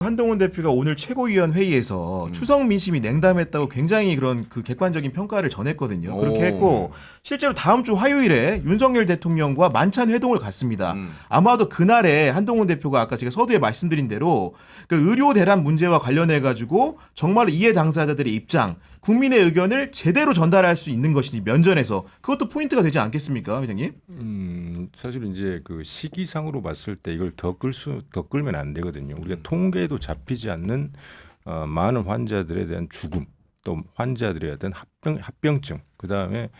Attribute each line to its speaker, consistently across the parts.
Speaker 1: 한동훈 대표가 오늘 최고위원 회의에서 추석 민심이 냉담했다고 굉장히 그런 그 객관적인 평가를 전했거든요. 그렇게 했고 실제로 다음 주 화요일에 윤석열 대통령과 만찬 회동을 갖습니다. 아마도 그날에 한동훈 대표가 아까 제가 서두에 말씀드린 대로 그 의료 대란 문제와 관련해 가지고 정말 이해 당사자들의 입장, 국민의 의견을 제대로 전달할 수 있는 것이지 면전에서 그것도 포인트가 되지 않겠습니까, 회장님?
Speaker 2: 사실 이제 그 시기상으로 봤을 때 이걸 더 끌면 안 되거든요. 우리가 통계에도 잡히지 않는 많은 환자들에 대한 죽음, 또 환자들에 대한 합병증, 그 다음에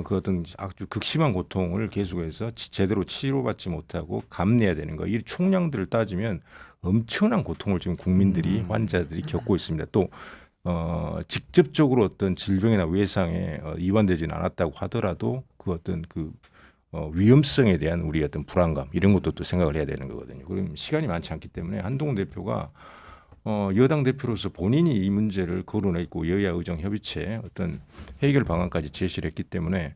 Speaker 2: 그 어떤 아주 극심한 고통을 계속해서 제대로 치료받지 못하고 감내해야 되는 거, 이 총량들을 따지면 엄청난 고통을 지금 국민들이 환자들이 겪고 있습니다. 또 직접적으로 어떤 질병이나 외상에 이완되지는 않았다고 하더라도 그 어떤 그 위험성에 대한 우리 어떤 불안감 이런 것도 또 생각을 해야 되는 거거든요. 그럼 시간이 많지 않기 때문에 한동훈 대표가 여당 대표로서 본인이 이 문제를 거론했고 여야 의정 협의체 어떤 해결 방안까지 제시를 했기 때문에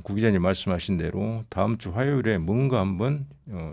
Speaker 2: 구 기자님 말씀하신 대로 다음 주 화요일에 뭔가 한번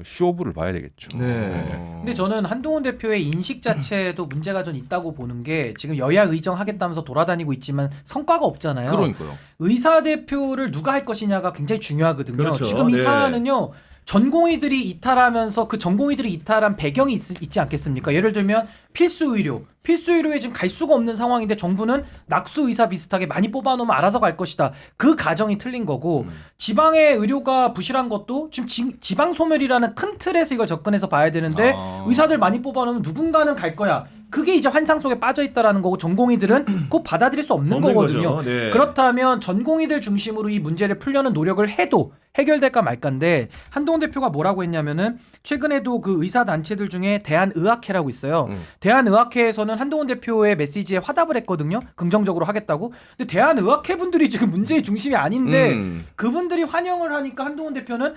Speaker 2: 쇼부를 봐야 되겠죠.
Speaker 1: 네.
Speaker 3: 근데 저는 한동훈 대표의 인식 자체도 문제가 좀 있다고 보는 게 지금 여야 의정 하겠다면서 돌아다니고 있지만 성과가 없잖아요.
Speaker 4: 그러니까요.
Speaker 3: 의사 대표를 누가 할 것이냐가 굉장히 중요하거든요.
Speaker 1: 그렇죠.
Speaker 3: 지금 이
Speaker 1: 네.
Speaker 3: 사안은요. 전공의들이 이탈하면서 그 전공의들이 이탈한 배경이 있지 않겠습니까? 예를 들면 필수 의료에 지금 갈 수가 없는 상황인데 정부는 낙수 의사 비슷하게 많이 뽑아놓으면 알아서 갈 것이다. 그 가정이 틀린 거고 지방의 의료가 부실한 것도 지금 지방 소멸이라는 큰 틀에서 이걸 접근해서 봐야 되는데 의사들 많이 뽑아놓으면 누군가는 갈 거야. 그게 이제 환상 속에 빠져 있다라는 거고 전공의들은 꼭 받아들일 수 없는 거거든요.
Speaker 1: 네.
Speaker 3: 그렇다면 전공의들 중심으로 이 문제를 풀려는 노력을 해도 해결될까 말까인데 한동훈 대표가 뭐라고 했냐면은 최근에도 그 의사 단체들 중에 대한의학회라고 있어요. 대한의학회에서는 한동훈 대표의 메시지에 화답을 했거든요. 긍정적으로 하겠다고. 근데 대한의학회 분들이 지금 문제의 중심이 아닌데 그분들이 환영을 하니까 한동훈 대표는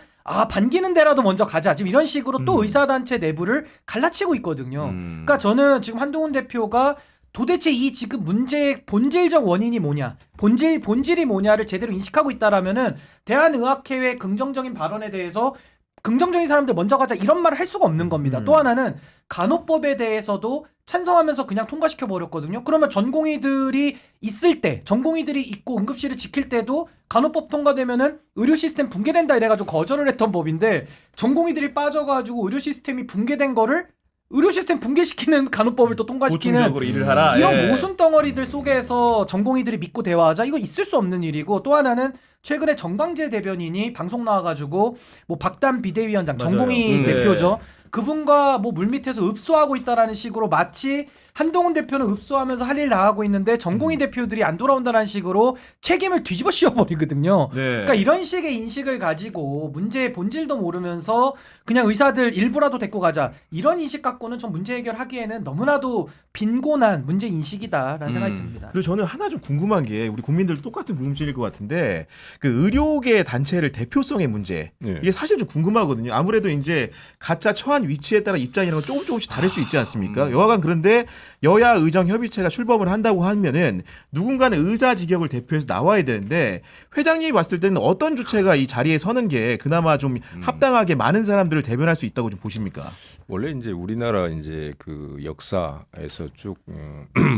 Speaker 3: 반기는 데라도 먼저 가자. 지금 이런 식으로 또 의사단체 내부를 갈라치고 있거든요. 그러니까 저는 지금 한동훈 대표가 도대체 이 지금 문제의 본질적 원인이 뭐냐, 본질이 뭐냐를 제대로 인식하고 있다라면은 대한의학회의 긍정적인 발언에 대해서 긍정적인 사람들 먼저 가자 이런 말을 할 수가 없는 겁니다. 또 하나는 간호법에 대해서도 찬성하면서 그냥 통과시켜 버렸거든요. 그러면 전공의들이 있을 때, 전공의들이 있고 응급실을 지킬 때도 간호법 통과되면은 의료 시스템 붕괴된다 이래가지고 거절을 했던 법인데 전공의들이 빠져가지고 의료 시스템이 붕괴된 거를 의료 시스템 붕괴시키는 간호법을 또 통과시키는
Speaker 1: 보충적으로 일을 하라.
Speaker 3: 이런
Speaker 1: 예.
Speaker 3: 모순 덩어리들 속에서 전공의들이 믿고 대화하자 이거 있을 수 없는 일이고 또 하나는 최근에 정광재 대변인이 방송 나와가지고 뭐 박단 비대위원장
Speaker 1: 맞아요.
Speaker 3: 전공의
Speaker 1: 네.
Speaker 3: 대표죠. 그분과 뭐 물밑에서 읍소하고 있다라는 식으로 마치 한동훈 대표는 읍소하면서 할 일 나가고 있는데 전공의 대표들이 안 돌아온다는 식으로 책임을 뒤집어 씌워버리거든요.
Speaker 1: 네.
Speaker 3: 그러니까 이런 식의 인식을 가지고 문제의 본질도 모르면서 그냥 의사들 일부라도 데리고 가자 이런 인식 갖고는 좀 문제 해결하기에는 너무나도 빈곤한 문제 인식이다라는 생각이 듭니다.
Speaker 1: 그리고 저는 하나 좀 궁금한 게 우리 국민들도 똑같은 궁금증일 것 같은데 그 의료계 단체를 대표성의 문제
Speaker 2: 네.
Speaker 1: 이게 사실 좀 궁금하거든요. 아무래도 이제 각자 처한 위치에 따라 입장이랑 조금씩 다를 수 있지 않습니까? 여하간 그런데 여야 의정 협의체가 출범을 한다고 하면은 누군가는 의사 직역을 대표해서 나와야 되는데 회장님이 봤을 때는 어떤 주체가 이 자리에 서는 게 그나마 좀 합당하게 많은 사람들을 대변할 수 있다고 좀 보십니까?
Speaker 2: 원래 이제 우리나라 이제 그 역사에서 쭉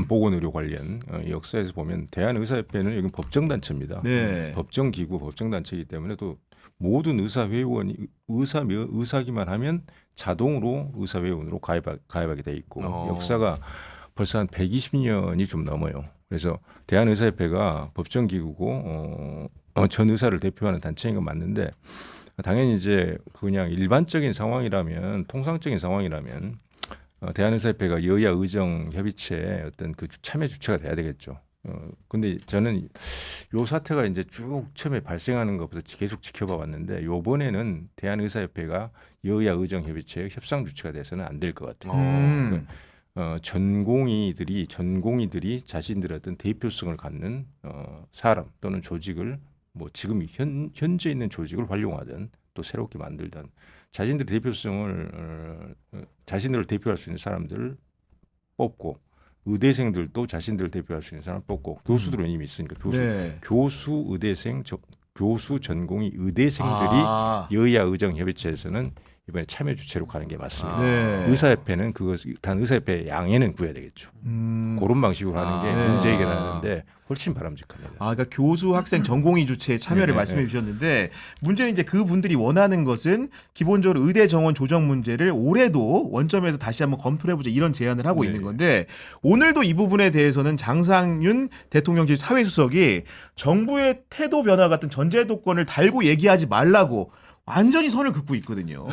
Speaker 2: 보건의료 관련 역사에서 보면 대한의사협회는 여기 법정단체입니다.
Speaker 1: 네.
Speaker 2: 법정기구, 법정단체이기 때문에 또 모든 의사회원이 의사기만 하면 자동으로 의사회원으로 가입하게 돼 있고 역사가 벌써 한 120년이 좀 넘어요. 그래서 대한의사협회가 법정기구고 전 의사를 대표하는 단체인 건 맞는데 당연히 이제 그냥 일반적인 상황이라면 통상적인 상황이라면 대한의사협회가 여야 의정 협의체의 어떤 그 참여 주체가 돼야 되겠죠. 근데 저는 요 사태가 이제 쭉 처음에 발생하는 것부터 계속 지켜봐 왔는데 요번에는 대한의사협회가 여야 의정 협의체의 협상 주체가 돼서는 안 될 것 같아요. 전공의들이 자신들의 어떤 대표성을 갖는 사람 또는 조직을 뭐 지금 현재 있는 조직을 활용하든 또 새롭게 만들든 자신들의 대표성을 자신들을 대표할 수 있는 사람들을 뽑고 의대생들도 자신들을 대표할 수 있는 사람을 뽑고 교수들은 이미 있으니까 교수 의대생 교수 전공의 의대생들이 여야 의정 협의체에서는 이번에 참여 주체로 가는 게 맞습니다.
Speaker 1: 네.
Speaker 2: 의사협회는 단 의사협회 양해는 구해야 되겠죠. 그런 방식으로 하는 게
Speaker 1: 네.
Speaker 2: 문제 해결하는데 훨씬 바람직합니다.
Speaker 1: 그러니까 교수, 학생, 전공의 주체의 참여를
Speaker 2: 네,
Speaker 1: 말씀해
Speaker 2: 네.
Speaker 1: 주셨는데 문제는 이제 그 분들이 원하는 것은 기본적으로 의대 정원 조정 문제를 올해도 원점에서 다시 한번 검토를 해보자 이런 제안을 하고
Speaker 2: 네.
Speaker 1: 있는 건데 오늘도 이 부분에 대해서는 장상윤 대통령 실 사회수석이 정부의 태도 변화 같은 전제도건을 달고 얘기하지 말라고 완전히 선을 긋고 있거든요.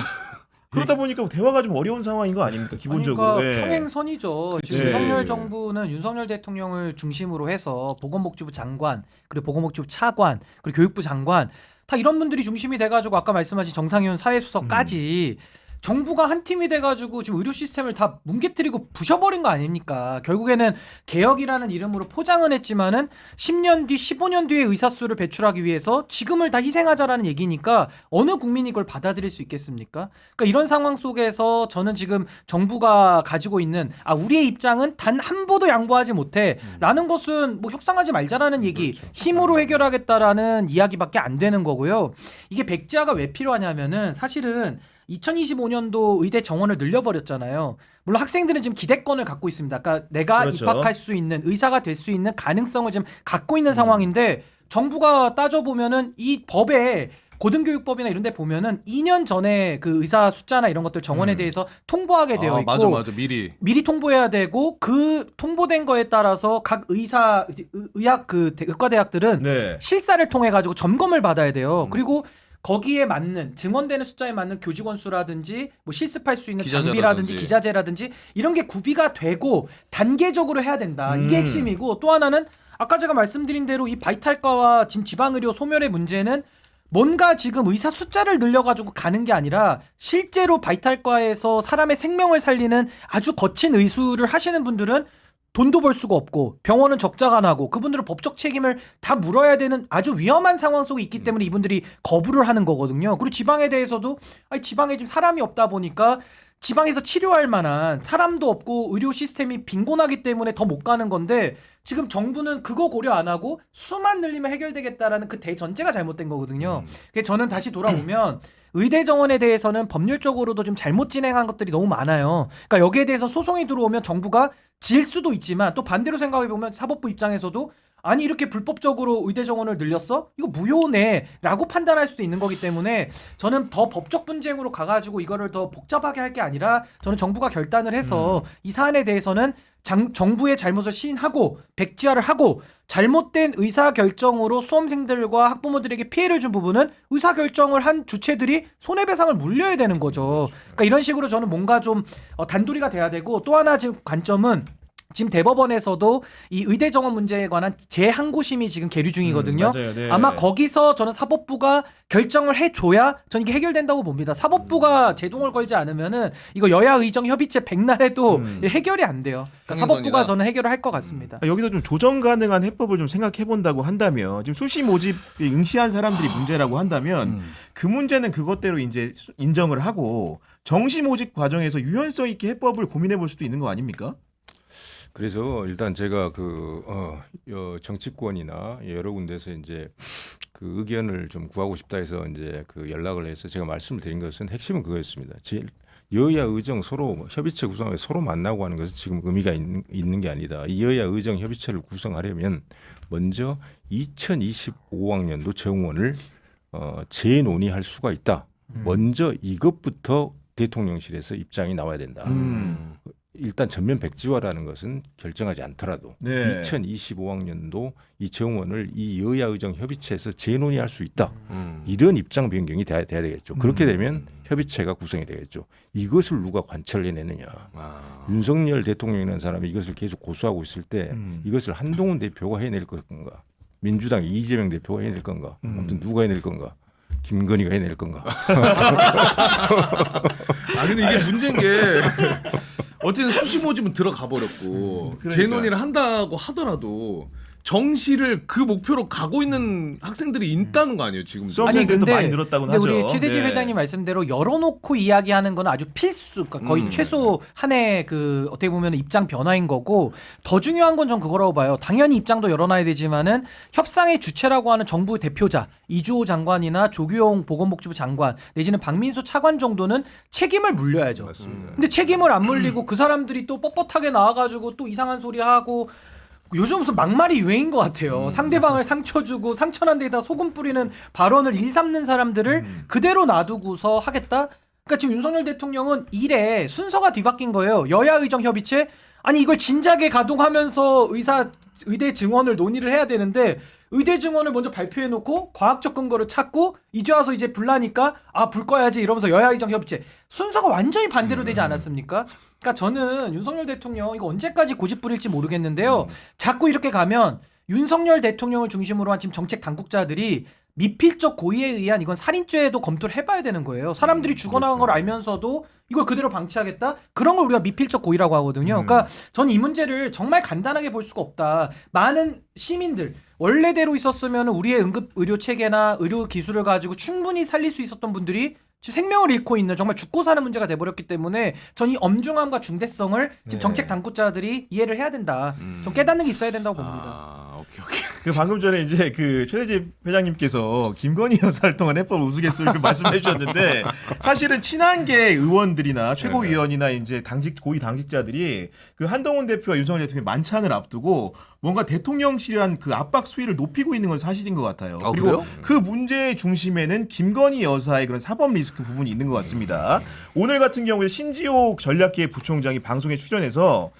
Speaker 1: 그러다 보니까 대화가 좀 어려운 상황인 거 아닙니까? 기본적으로.
Speaker 3: 그러니까
Speaker 1: 네.
Speaker 3: 평행선이죠. 지금
Speaker 1: 네.
Speaker 3: 윤석열 정부는 윤석열 대통령을 중심으로 해서 보건복지부 장관, 그리고 보건복지부 차관, 그리고 교육부 장관 다 이런 분들이 중심이 돼가지고 아까 말씀하신 정상윤 사회수석까지 정부가 한 팀이 돼가지고 지금 의료 시스템을 다 뭉개뜨리고 부셔버린 거 아닙니까? 결국에는 개혁이라는 이름으로 포장은 했지만은 10년 뒤, 15년 뒤에 의사 수를 배출하기 위해서 지금을 다 희생하자라는 얘기니까 어느 국민이 이걸 받아들일 수 있겠습니까? 그러니까 이런 상황 속에서 저는 지금 정부가 가지고 있는 우리의 입장은 단 한 보도 양보하지 못해라는 것은 뭐 협상하지 말자라는 얘기,
Speaker 2: 그렇죠.
Speaker 3: 힘으로 해결하겠다라는 이야기밖에 안 되는 거고요. 이게 백지화가 왜 필요하냐면은 사실은 2025년도 의대 정원을 늘려버렸잖아요. 물론 학생들은 지금 기대권을 갖고 있습니다. 그러니까 내가
Speaker 1: 그렇죠.
Speaker 3: 입학할 수 있는 의사가 될 수 있는 가능성을 지금 갖고 있는 상황인데 정부가 따져보면은 이 법에 고등교육법이나 이런 데 보면은 2년 전에 그 의사 숫자나 이런 것들 정원에 대해서 통보하게 되어 있고
Speaker 4: 맞아
Speaker 3: 미리 통보해야 되고 그 통보된 거에 따라서 각 의학 그 의과대학들은
Speaker 1: 네.
Speaker 3: 실사를 통해 가지고 점검을 받아야 돼요. 그리고 거기에 맞는 증원되는 숫자에 맞는 교직원 수라든지 뭐 실습할 수 있는
Speaker 4: 기자재라든지.
Speaker 3: 장비라든지 기자재라든지 이런 게 구비가 되고 단계적으로 해야 된다. 이게 핵심이고 또 하나는 아까 제가 말씀드린 대로 이 바이탈과와 지금 지방의료 소멸의 문제는 뭔가 지금 의사 숫자를 늘려가지고 가는 게 아니라 실제로 바이탈과에서 사람의 생명을 살리는 아주 거친 의술을 하시는 분들은 돈도 벌 수가 없고 병원은 적자가 나고 그분들은 법적 책임을 다 물어야 되는 아주 위험한 상황 속에 있기 때문에 이분들이 거부를 하는 거거든요. 그리고 지방에 대해서도 지방에 지금 사람이 없다 보니까 지방에서 치료할 만한 사람도 없고 의료 시스템이 빈곤하기 때문에 더 못 가는 건데 지금 정부는 그거 고려 안 하고 수만 늘리면 해결되겠다라는 그 대전제가 잘못된 거거든요. 그래서 저는 다시 돌아오면 의대 정원에 대해서는 법률적으로도 좀 잘못 진행한 것들이 너무 많아요. 그러니까 여기에 대해서 소송이 들어오면 정부가 질 수도 있지만 또 반대로 생각해보면 사법부 입장에서도 아니 이렇게 불법적으로 의대 정원을 늘렸어? 이거 무효네 라고 판단할 수도 있는 거기 때문에 저는 더 법적 분쟁으로 가가지고 이거를 더 복잡하게 할 게 아니라 저는 정부가 결단을 해서 이 사안에 대해서는 정부의 잘못을 시인하고 백지화를 하고 잘못된 의사결정으로 수험생들과 학부모들에게 피해를 준 부분은 의사결정을 한 주체들이 손해배상을 물려야 되는 거죠. 그러니까 이런 식으로 저는 뭔가 좀 단도리가 돼야 되고 또 하나 지금 관점은 지금 대법원에서도 이 의대 정원 문제에 관한 재항고심이 지금 계류 중이거든요.
Speaker 1: 맞아요. 네.
Speaker 3: 아마 거기서 저는 사법부가 결정을 해줘야 저는 이게 해결된다고 봅니다. 사법부가 제동을 걸지 않으면은 이거 여야 의정 협의체 백날에도 해결이 안 돼요. 그러니까 사법부가
Speaker 4: 평행선이다.
Speaker 3: 저는 해결을 할 것 같습니다.
Speaker 1: 여기서 좀 조정 가능한 해법을 좀 생각해 본다고 한다면 지금 수시 모집에 응시한 사람들이 문제라고 한다면 그 문제는 그것대로 이제 인정을 하고 정시 모집 과정에서 유연성 있게 해법을 고민해 볼 수도 있는 거 아닙니까?
Speaker 2: 그래서 일단 제가 정치권이나 여러 군데서 이제 그 의견을 좀 구하고 싶다 해서 이제 그 연락을 해서 제가 말씀을 드린 것은 핵심은 그거였습니다. 여야 의정 서로 협의체 구성하고 서로 만나고 하는 것은 지금 의미가 있는 게 아니다. 이 여야 의정 협의체를 구성하려면 먼저 2025학년도 정원을 재논의할 수가 있다. 먼저 이것부터 대통령실에서 입장이 나와야 된다. 일단 전면 백지화라는 것은 결정하지 않더라도
Speaker 1: 네.
Speaker 2: 2025학년도 이 정원을 이 여야 의정 협의체에서 재논의할 수 있다. 이런 입장 변경이 돼야 되겠죠. 그렇게 되면 협의체가 구성이 되겠죠. 이것을 누가 관철해내느냐. 윤석열 대통령이라는 사람이 이것을 계속 고수하고 있을 때 이것을 한동훈 대표가 해낼 건가. 민주당 이재명 대표가 해낼 건가. 아무튼 누가 해낼 건가. 김건희가 해낼 건가.
Speaker 4: 근데 이게 문제인 게 어쨌든 수시 모집은 들어가 버렸고
Speaker 1: 그러니까.
Speaker 4: 재논의를 한다고 하더라도 정시를 그 목표로 가고 있는 학생들이 있다는 거 아니에요 지금?
Speaker 1: 수험생들도 많이 늘었다고는
Speaker 3: 근데
Speaker 1: 하죠.
Speaker 3: 우리 최대진
Speaker 1: 네.
Speaker 3: 회장님 말씀대로 열어놓고 이야기하는 건 아주 필수, 그러니까 거의 최소 한해 그 어떻게 보면 입장 변화인 거고 더 중요한 건 전 그거라고 봐요. 당연히 입장도 열어놔야 되지만은 협상의 주체라고 하는 정부 대표자 이주호 장관이나 조규용 보건복지부 장관 내지는 박민수 차관 정도는 책임을 물려야죠.
Speaker 2: 맞습니다.
Speaker 3: 근데 책임을 안 물리고 그 사람들이 또 뻣뻣하게 나와가지고 또 이상한 소리 하고 요즘 무슨 막말이 유행인 것 같아요. 상대방을 상처 주고 상처난 데에다 소금 뿌리는 발언을 일삼는 사람들을 그대로 놔두고서 하겠다? 그러니까 지금 윤석열 대통령은 일에 순서가 뒤바뀐 거예요. 여야 의정 협의체? 아니 이걸 진작에 가동하면서 의대 증원을 논의를 해야 되는데 의대 증원을 먼저 발표해놓고 과학적 근거를 찾고 이제 와서 이제 불나니까 불 꺼야지 이러면서 여야 의정 협의체 순서가 완전히 반대로 되지 않았습니까? 그러니까 저는 윤석열 대통령 이거 언제까지 고집 부릴지 모르겠는데요. 자꾸 이렇게 가면 윤석열 대통령을 중심으로 한 지금 정책 당국자들이 미필적 고의에 의한 이건 살인죄도 검토를 해봐야 되는 거예요. 사람들이 죽어나간 걸 알면서도 이걸 그대로 방치하겠다? 그런 걸 우리가 미필적 고의라고 하거든요. 그러니까 저는 이 문제를 정말 간단하게 볼 수가 없다. 많은 시민들 원래대로 있었으면 우리의 응급 의료 체계나 의료 기술을 가지고 충분히 살릴 수 있었던 분들이 지금 생명을 잃고 있는 정말 죽고 사는 문제가 돼버렸기 때문에 전 이 엄중함과 중대성을 지금 정책 당국자들이 이해를 해야 된다. 좀 깨닫는 게 있어야 된다고 봅니다.
Speaker 4: 오케이.
Speaker 1: 그 방금 전에 이제 그 최대진 회장님께서 김건희 여사를 통한 해법 우스갯소리를 말씀해 주셨는데 사실은 친한계 의원들이나 최고위원이나 이제 고위 당직자들이 그 한동훈 대표와 윤석열 대통령의 만찬을 앞두고 뭔가 대통령실이란 그 압박 수위를 높이고 있는 건 사실인 것 같아요. 그리고
Speaker 4: 그래요?
Speaker 1: 그 문제의 중심에는 김건희 여사의 그런 사법 리스크 부분이 있는 것 같습니다. 오늘 같은 경우에 신지옥 전략기획 부총장이 방송에 출연해서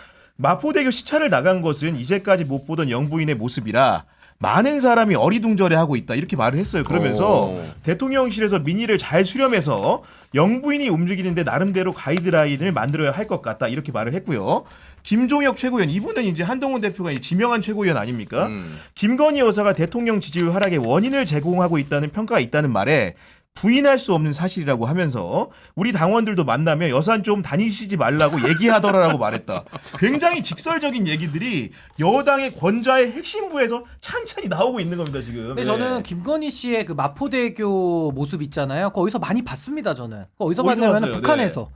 Speaker 1: 마포대교 시찰을 나간 것은 이제까지 못 보던 영부인의 모습이라 많은 사람이 어리둥절해하고 있다 이렇게 말을 했어요. 그러면서 대통령실에서 민의를 잘 수렴해서 영부인이 움직이는데 나름대로 가이드라인을 만들어야 할 것 같다 이렇게 말을 했고요. 김종혁 최고위원 이분은 이제 한동훈 대표가 지명한 최고위원 아닙니까? 김건희 여사가 대통령 지지율 하락의 원인을 제공하고 있다는 평가가 있다는 말에 부인할 수 없는 사실이라고 하면서 우리 당원들도 만나면 여산 좀 다니시지 말라고 얘기하더라라고 말했다. 굉장히 직설적인 얘기들이 여당의 권좌의 핵심부에서 찬찬히 나오고 있는 겁니다 지금.
Speaker 3: 근데 저는 김건희 씨의 그 마포대교 모습 있잖아요. 그거 어디서 많이 봤습니다 저는. 그거 어디서 봤냐면
Speaker 1: 봤어요?
Speaker 3: 북한에서.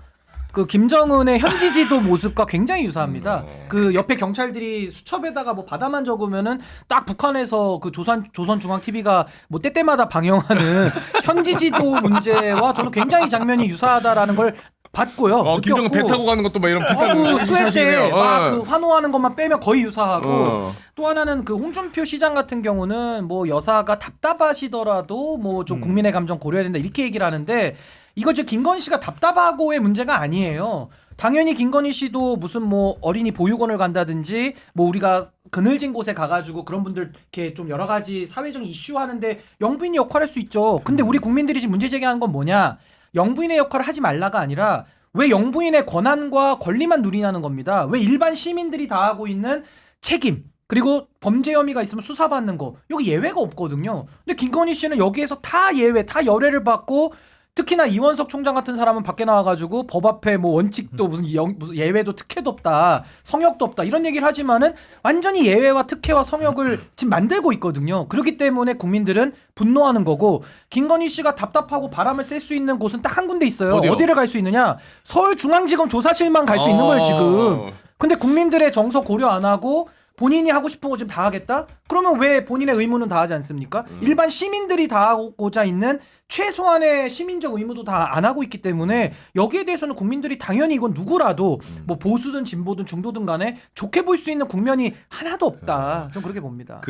Speaker 3: 그 김정은의 현지지도 모습과 굉장히 유사합니다. 그 옆에 경찰들이 수첩에다가 뭐 바다만 적으면은 딱 북한에서 그 조선중앙TV가 뭐 때때마다 방영하는 현지지도 문제와 저는 굉장히 장면이 유사하다라는 걸 봤고요.
Speaker 4: 김정은 배 타고 가는 것도 막 이런 비슷한
Speaker 3: 수해 때
Speaker 4: 사실이네요.
Speaker 3: 막 그 환호하는 것만 빼면 거의 유사하고 또 하나는 그 홍준표 시장 같은 경우는 뭐 여사가 답답하시더라도 뭐 좀 국민의 감정 고려해야 된다 이렇게 얘기를 하는데 이거 지금 김건희 씨가 답답하고의 문제가 아니에요. 당연히 김건희 씨도 무슨 뭐 어린이 보육원을 간다든지 뭐 우리가 그늘진 곳에 가가지고 그런 분들 이렇게 좀 여러 가지 사회적인 이슈 하는데 영부인이 역할을 할 수 있죠. 근데 우리 국민들이 지금 문제 제기하는 건 뭐냐? 영부인의 역할을 하지 말라가 아니라 왜 영부인의 권한과 권리만 누리냐는 겁니다. 왜 일반 시민들이 다 하고 있는 책임 그리고 범죄 혐의가 있으면 수사받는 거 여기 예외가 없거든요. 근데 김건희 씨는 여기에서 다 예외, 다 열애를 받고 특히나 이원석 총장 같은 사람은 밖에 나와가지고 법 앞에 뭐 원칙도 무슨 예외도 특혜도 없다, 성역도 없다 이런 얘기를 하지만은 완전히 예외와 특혜와 성역을 지금 만들고 있거든요. 그렇기 때문에 국민들은 분노하는 거고 김건희 씨가 답답하고 바람을 쐴 수 있는 곳은 딱 한 군데 있어요.
Speaker 4: 어디요?
Speaker 3: 어디를 갈 수 있느냐? 서울중앙지검 조사실만 갈 수 있는 거예요 지금. 근데 국민들의 정서 고려 안 하고 본인이 하고 싶은 거 지금 다 하겠다? 그러면 왜 본인의 의무는 다 하지 않습니까? 일반 시민들이 다 하고자 있는 최소한의 시민적 의무도 다 안 하고 있기 때문에 여기에 대해서는 국민들이 당연히 이건 누구라도 뭐 보수든 진보든 중도든 간에 좋게 볼 수 있는 국면이 하나도 없다. 저는 그렇게 봅니다.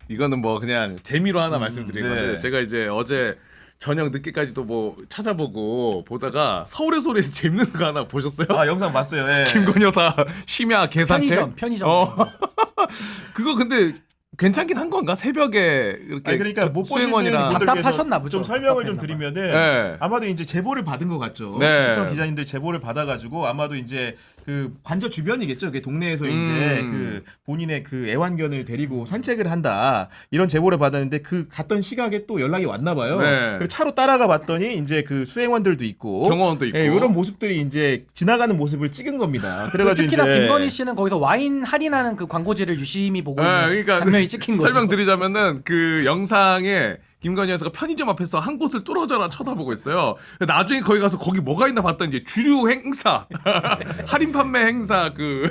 Speaker 4: 이거는 뭐 그냥 재미로 하나 말씀드린 건데
Speaker 1: 네.
Speaker 4: 제가 이제 어제 저녁 늦게까지도 뭐 찾아보고 보다가 서울의 소리에서 재밌는 거 하나 보셨어요?
Speaker 1: 아 영상 봤어요. 예.
Speaker 4: 김건희 여사 심야 계산책?
Speaker 3: 편의점.
Speaker 4: 그거 근데 괜찮긴 한 건가? 새벽에 이렇게
Speaker 1: 아니, 그러니까 못 보시는
Speaker 4: 수행원이랑
Speaker 1: 분들
Speaker 3: 답답하셨나
Speaker 1: 위해서
Speaker 3: 보죠.
Speaker 1: 좀 설명을 좀
Speaker 3: 답답했나
Speaker 1: 드리면은
Speaker 4: 네.
Speaker 1: 아마도 이제 제보를 받은 것 같죠.
Speaker 4: 네.
Speaker 1: 특정 기자님들 제보를 받아가지고 아마도 이제 그 관저 주변이겠죠. 그 동네에서 이제
Speaker 4: 음.
Speaker 1: 그 본인의 그 애완견을 데리고 산책을 한다 이런 제보를 받았는데 그 갔던 시각에 또 연락이 왔나 봐요.
Speaker 4: 네.
Speaker 1: 그래서 차로 따라가 봤더니 이제 그 수행원들도 있고
Speaker 4: 경호원도 있고.
Speaker 1: 예, 이런 모습들이 이제 지나가는 모습을 찍은 겁니다. 그래가지고
Speaker 3: 특히나
Speaker 1: 이제
Speaker 3: 김건희 씨는 거기서 와인 할인하는 그 광고지를 유심히 보고
Speaker 4: 네,
Speaker 3: 있는
Speaker 4: 그러니까
Speaker 3: 장면이 찍힌 거죠.
Speaker 4: 설명드리자면은 그 영상에 김건희 여사가 편의점 앞에서 한 곳을 뚫어져라 쳐다보고 있어요. 나중에 거기 가서 거기 뭐가 있나 봤더니 이제 주류 행사, 할인 판매 행사 그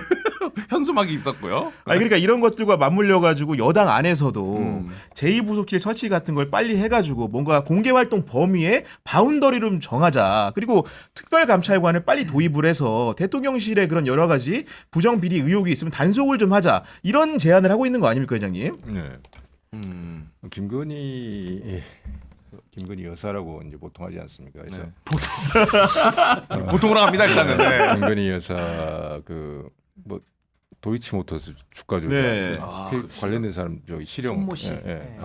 Speaker 4: 현수막이 있었고요.
Speaker 1: 아니 그러니까 이런 것들과 맞물려 가지고 여당 안에서도 제2부속실 설치 같은 걸 빨리 해가지고 뭔가 공개 활동 범위에 바운더리를 좀 정하자. 그리고 특별감찰관을 빨리 도입을 해서 대통령실에 그런 여러 가지 부정 비리 의혹이 있으면 단속을 좀 하자. 이런 제안을 하고 있는 거 아닙니까, 회장님?
Speaker 2: 네. 김건희 여사라고 이제 보통 하지 않습니까? 그래서
Speaker 4: 보통으로 합니다 일단은. 네.
Speaker 2: 김건희 여사 그 뭐 도이치모터스 주가 조작
Speaker 1: 네.
Speaker 2: 그 관련된 사람 저기 실형
Speaker 3: 손모 씨. 네.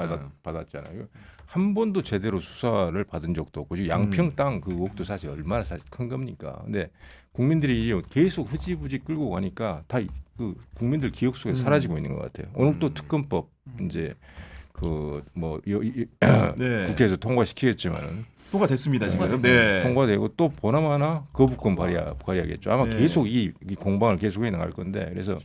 Speaker 2: 받았잖아요. 한 번도 제대로 수사를 받은 적도 없고 지금 양평 땅 그 의혹도 사실 얼마나 사실 큰 겁니까? 근데 국민들이 이제 계속 흐지부지 끌고 가니까 다 그 국민들 기억 속에 사라지고 있는 것 같아요. 오늘 또 특검법 이제 그 뭐
Speaker 1: 네.
Speaker 2: 국회에서 통과시키겠지만은
Speaker 1: 통과됐습니다 지금. 네.
Speaker 2: 통과되고 또 보나마나 거부권 발의하겠죠. 아마
Speaker 1: 네.
Speaker 2: 계속 이 공방을 계속해 나갈 건데 그래서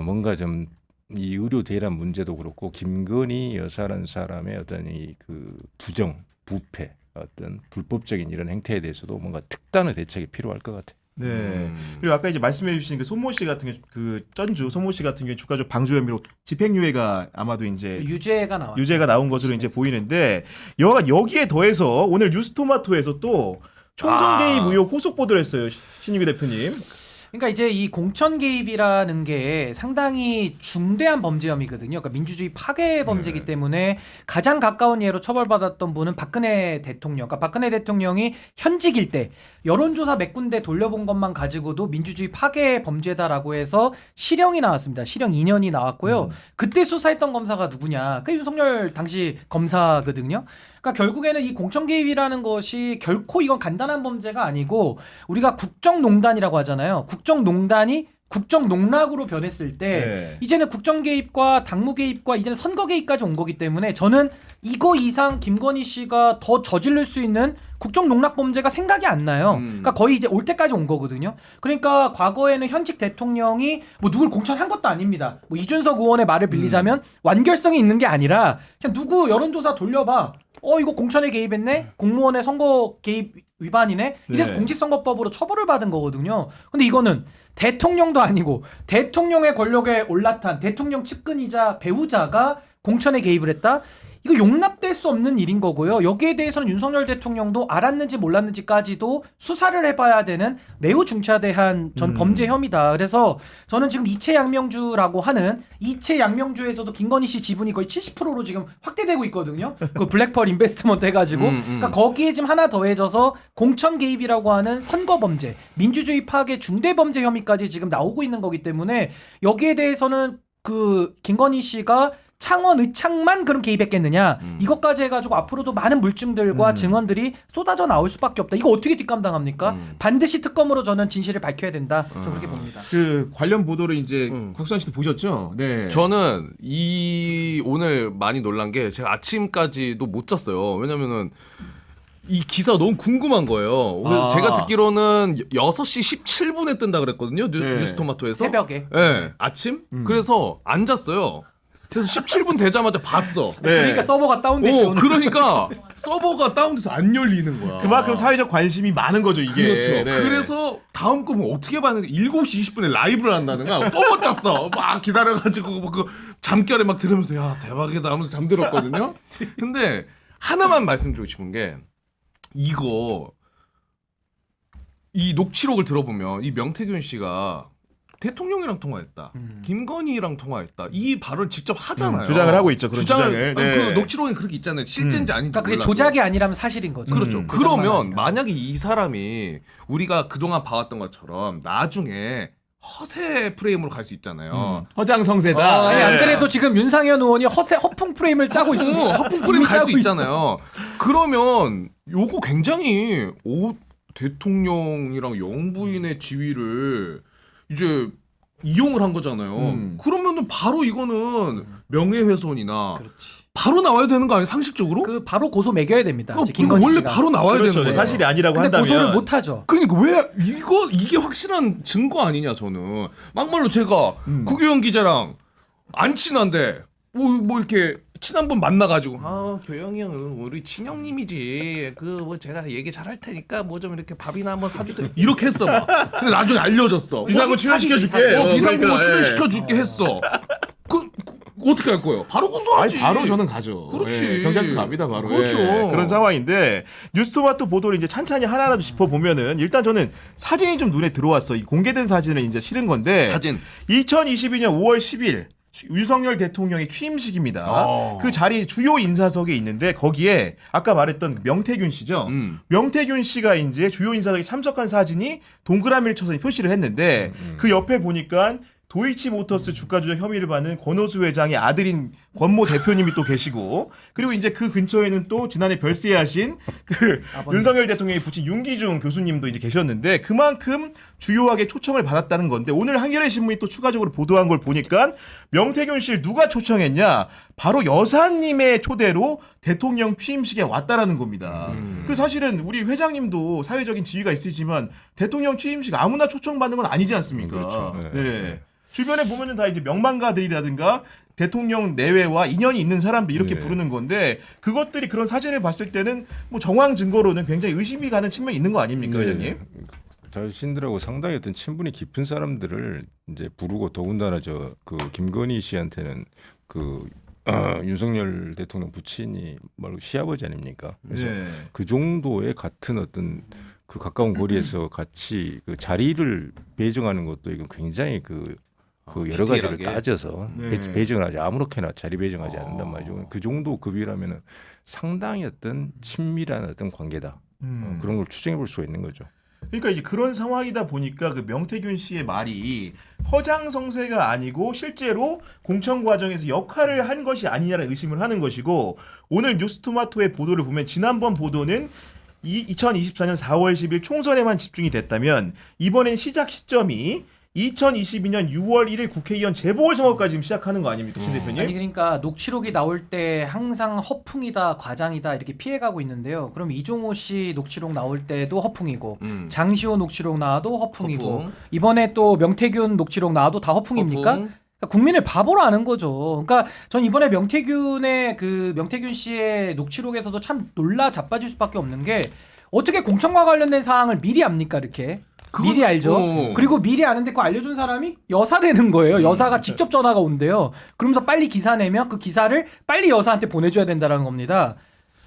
Speaker 2: 뭔가 좀 이 의료 대란 문제도 그렇고 김건희 여사라는 사람의 어떤 이 그 부정, 부패, 어떤 불법적인 이런 행태에 대해서도 뭔가 특단의 대책이 필요할 것 같아요.
Speaker 1: 네. 그리고 아까 이제 말씀해주신 그 손모 씨 같은 게 그 전주 손모 씨 같은 경우 주가적 방조 혐의로 집행유예가 아마도 이제
Speaker 3: 유죄가 나왔죠.
Speaker 1: 유죄가 나온 것으로 이제 보이는데 여기에 더해서 오늘 뉴스토마토에서 또 총선 개입 의혹 후속 보도를 했어요. 신유기 대표님.
Speaker 3: 그러니까 이제 이 공천 개입이라는 게 상당히 중대한 범죄 혐의거든요. 그러니까 민주주의 파괴 범죄이기 때문에 가장 가까운 예로 처벌받았던 분은 박근혜 대통령. 그러니까 박근혜 대통령이 현직일 때 여론조사 몇 군데 돌려본 것만 가지고도 민주주의 파괴 범죄다라고 해서 실형이 나왔습니다. 실형 2년이 나왔고요. 그때 수사했던 검사가 누구냐? 그 윤석열 당시 검사거든요. 그러니까 결국에는 이 공천 개입이라는 것이 결코 이건 간단한 범죄가 아니고 우리가 국정농단이라고 하잖아요. 국정농단이 국정농락으로 변했을 때
Speaker 1: 네.
Speaker 3: 이제는 국정 개입과 당무 개입과 이제는 선거 개입까지 온 거기 때문에 저는 이거 이상 김건희 씨가 더 저지를 수 있는 국정농락 범죄가 생각이 안 나요. 그러니까 거의 이제 올 때까지 온 거거든요. 그러니까 과거에는 현직 대통령이 뭐 누굴 공천한 것도 아닙니다. 뭐 이준석 의원의 말을 빌리자면 완결성이 있는 게 아니라 그냥 누구 여론조사 돌려봐. 이거 공천에 개입했네? 공무원의 선거 개입 위반이네? 이래서
Speaker 1: 네.
Speaker 3: 공직선거법으로 처벌을 받은 거거든요. 근데 이거는 대통령도 아니고 대통령의 권력에 올라탄 대통령 측근이자 배우자가 공천에 개입을 했다? 이거 용납될 수 없는 일인 거고요. 여기에 대해서는 윤석열 대통령도 알았는지 몰랐는지까지도 수사를 해봐야 되는 매우 중차대한 전 범죄 혐의다. 그래서 저는 지금 이채양명주라고 하는 이채양명주에서도 김건희 씨 지분이 거의 70%로 지금 확대되고 있거든요. 그 블랙펄 인베스트먼트 해가지고 그러니까 거기에 지금 하나 더해져서 공천 개입이라고 하는 선거 범죄, 민주주의 파괴 중대 범죄 혐의까지 지금 나오고 있는 거기 때문에 여기에 대해서는 그 김건희 씨가 창원 의창만 그럼 개입했겠느냐 이것까지 해가지고 앞으로도 많은 물증들과 증언들이 쏟아져 나올 수밖에 없다. 이거 어떻게 뒷감당합니까? 반드시 특검으로 저는 진실을 밝혀야 된다. 저는 그렇게 봅니다.
Speaker 1: 그 관련 보도를 이제 곽수환 씨도 보셨죠? 네.
Speaker 4: 저는 오늘 많이 놀란 게 제가 아침까지도 못 잤어요. 왜냐면은 이 기사 너무 궁금한 거예요. 그래서 제가 듣기로는 6시 17분에 뜬다 그랬거든요.
Speaker 1: 네.
Speaker 4: 뉴스토마토에서.
Speaker 3: 새벽에.
Speaker 4: 네, 아침? 그래서 안 잤어요. 그래서 17분 되자마자 봤어.
Speaker 1: 네.
Speaker 3: 그러니까 서버가 다운됐죠. 오늘.
Speaker 4: 그러니까 서버가 다운돼서 안 열리는 거야.
Speaker 1: 그만큼 사회적 관심이 많은 거죠 이게.
Speaker 4: 그렇죠.
Speaker 1: 네.
Speaker 4: 그래서 다음 거 뭐 어떻게 봤는데 7시 20분에 라이브를 한다는 거야. 또 못 잤어. 막 기다려가지고 그 잠결에 막 들으면서 야 대박이다 하면서 잠들었거든요. 근데 하나만 말씀드리고 싶은 게 이거 이 녹취록을 들어보면 이 명태균 씨가 대통령이랑 통화했다. 김건희랑 통화했다. 이 발언을 직접 하잖아요.
Speaker 1: 주장을 하고 있죠. 그런 주장을. 네.
Speaker 4: 그 녹취록에 그렇게 있잖아요. 실제인지 아닌지
Speaker 3: 그러니까 그게
Speaker 4: 몰라도.
Speaker 3: 조작이 아니라면 사실인 거죠.
Speaker 4: 그렇죠.
Speaker 3: 조작만
Speaker 4: 그러면
Speaker 3: 아니라.
Speaker 4: 만약에 이 사람이 우리가 그동안 봐왔던 것처럼 나중에 허세 프레임으로 갈 수 있잖아요.
Speaker 1: 허장성세다.
Speaker 3: 아니,
Speaker 1: 네.
Speaker 3: 안 그래도 지금 윤상현 의원이 허풍 프레임을 짜고 있습니다.
Speaker 4: 허풍 프레임
Speaker 3: 이미
Speaker 4: 갈 수
Speaker 3: 짜고 있어.
Speaker 4: 있잖아요. 그러면 요거 굉장히 대통령이랑 영부인의 지위를 이제 이용을 한 거잖아요. 그러면은 바로 이거는 명예훼손이나
Speaker 3: 그렇지.
Speaker 4: 바로 나와야 되는 거 아니에요? 상식적으로?
Speaker 3: 그 바로 고소 매겨야 됩니다.
Speaker 4: 그거
Speaker 3: 김건희
Speaker 4: 원래
Speaker 3: 씨가.
Speaker 4: 바로 나와야
Speaker 1: 그렇죠.
Speaker 4: 되는 거예요.
Speaker 1: 사실이 아니라고
Speaker 3: 근데
Speaker 1: 한다면
Speaker 3: 고소를 못 하죠.
Speaker 4: 그러니까 왜 이게 확실한 증거 아니냐 저는. 막말로 제가 구교영 기자랑 안 친한데 뭐 이렇게 친한 분 만나가지고 교영이 형은 우리 친형님이지 그 뭐 제가 얘기 잘할 테니까 뭐 좀 이렇게 밥이나 한번 사주세요 이렇게 했어 막. 근데 나중에 알려졌어.
Speaker 1: 비상구 출연시켜줄게.
Speaker 4: 비상구
Speaker 1: 그러니까,
Speaker 4: 출연시켜줄게 했어. 그 어떻게 할 거예요? 바로 고소하지.
Speaker 1: 아니, 바로 저는 가죠.
Speaker 4: 그렇지.
Speaker 1: 예, 경찰서 갑니다, 바로.
Speaker 4: 그렇죠.
Speaker 1: 예, 그런 상황인데 뉴스토마토 보도를 이제 찬찬히 하나하나 짚어보면은 일단 저는 사진이 좀 눈에 들어왔어. 이 공개된 사진을 이제 실은 건데
Speaker 4: 사진.
Speaker 1: 2022년 5월 10일 윤석열 대통령의 취임식입니다. 그 자리 주요 인사석에 있는데 거기에 아까 말했던 명태균 씨죠. 명태균 씨가 이제 주요 인사석에 참석한 사진이 동그라미를 쳐서 표시를 했는데 그 옆에 보니까 도이치모터스 주가 조작 혐의를 받는 권오수 회장의 아들인 권모 대표님이 또 계시고 그리고 이제 그 근처에는 또 지난해 별세하신 그 윤석열 대통령이 붙인 윤기중 교수님도 이제 계셨는데 그만큼 주요하게 초청을 받았다는 건데 오늘 한겨레 신문이 또 추가적으로 보도한 걸 보니까 명태균 씨를 누가 초청했냐 바로 여사님의 초대로 대통령 취임식에 왔다라는 겁니다. 그 사실은 우리 회장님도 사회적인 지위가 있으시지만 대통령 취임식 아무나 초청받는 건 아니지 않습니까?
Speaker 2: 그렇죠.
Speaker 1: 네. 주변에 보면은 다 이제 명망가들이라든가 대통령 내외와 인연이 있는 사람들 이렇게
Speaker 2: 네.
Speaker 1: 부르는 건데 그것들이 그런 사진을 봤을 때는 뭐 정황 증거로는 굉장히 의심이 가는 측면이 있는 거 아닙니까, 회장님?
Speaker 2: 자신들하고 상당히 어떤 친분이 깊은 사람들을 이제 부르고 더군다나 그 김건희 씨한테는 그 윤석열 대통령 부친이 말로 시아버지 아닙니까? 그래서
Speaker 1: 네.
Speaker 2: 그 정도의 같은 어떤 그 가까운 거리에서 같이 그 자리를 배정하는 것도 이건 굉장히 그 여러 가지를
Speaker 4: 디테일하게.
Speaker 2: 따져서
Speaker 1: 네.
Speaker 2: 배정을 하지 아무렇게나 자리 배정하지 않는단 말이죠. 그 정도 급이라면은 상당히 어떤 친밀한 어떤 관계다. 그런 걸 추정해 볼 수가 있는 거죠.
Speaker 1: 그러니까 이제 그런 상황이다 보니까 그 명태균 씨의 말이 허장성세가 아니고 실제로 공천 과정에서 역할을 한 것이 아니냐는 의심을 하는 것이고 오늘 뉴스토마토의 보도를 보면 지난번 보도는 2024년 4월 10일 총선에만 집중이 됐다면 이번엔 시작 시점이 2022년 6월 1일 국회의원 재보궐선거까지 지금 시작하는 거 아닙니까, 신 대표님?
Speaker 3: 아니 그러니까 녹취록이 나올 때 항상 허풍이다 과장이다 이렇게 피해가고 있는데요. 그럼 이종호 씨 녹취록 나올 때도 허풍이고 장시호 녹취록 나와도 허풍이고
Speaker 4: 허풍.
Speaker 3: 이번에 또 명태균 녹취록 나와도 다 허풍입니까?
Speaker 4: 허풍.
Speaker 3: 그러니까 국민을 바보로 아는 거죠. 그러니까 전 이번에 명태균 씨의 녹취록에서도 참 놀라 자빠질 수밖에 없는 게 어떻게 공천과 관련된 사항을 미리 압니까 이렇게? 미리 알죠. 그리고 미리 아는데 그거 알려준 사람이 여사라는 거예요. 여사가 직접 전화가 온대요. 그러면서 빨리 기사 내면 그 기사를 빨리 여사한테 보내줘야 된다는 겁니다.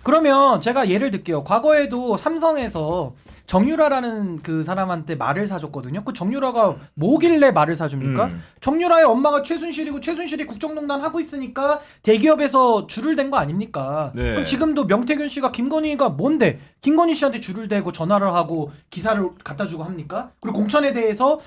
Speaker 3: 그러면 제가 예를 들게요. 과거에도 삼성에서 정유라라는 그 사람한테 말을 사줬거든요. 그 정유라가 뭐길래 말을 사줍니까? 정유라의 엄마가 최순실이고 최순실이 국정농단 하고 있으니까 대기업에서 줄을 댄 거 아닙니까?
Speaker 1: 네.
Speaker 3: 그럼 지금도 명태균 씨가 김건희가 뭔데? 김건희 씨한테 줄을 대고 전화를 하고 기사를 갖다 주고 합니까? 그리고 공천에 대해서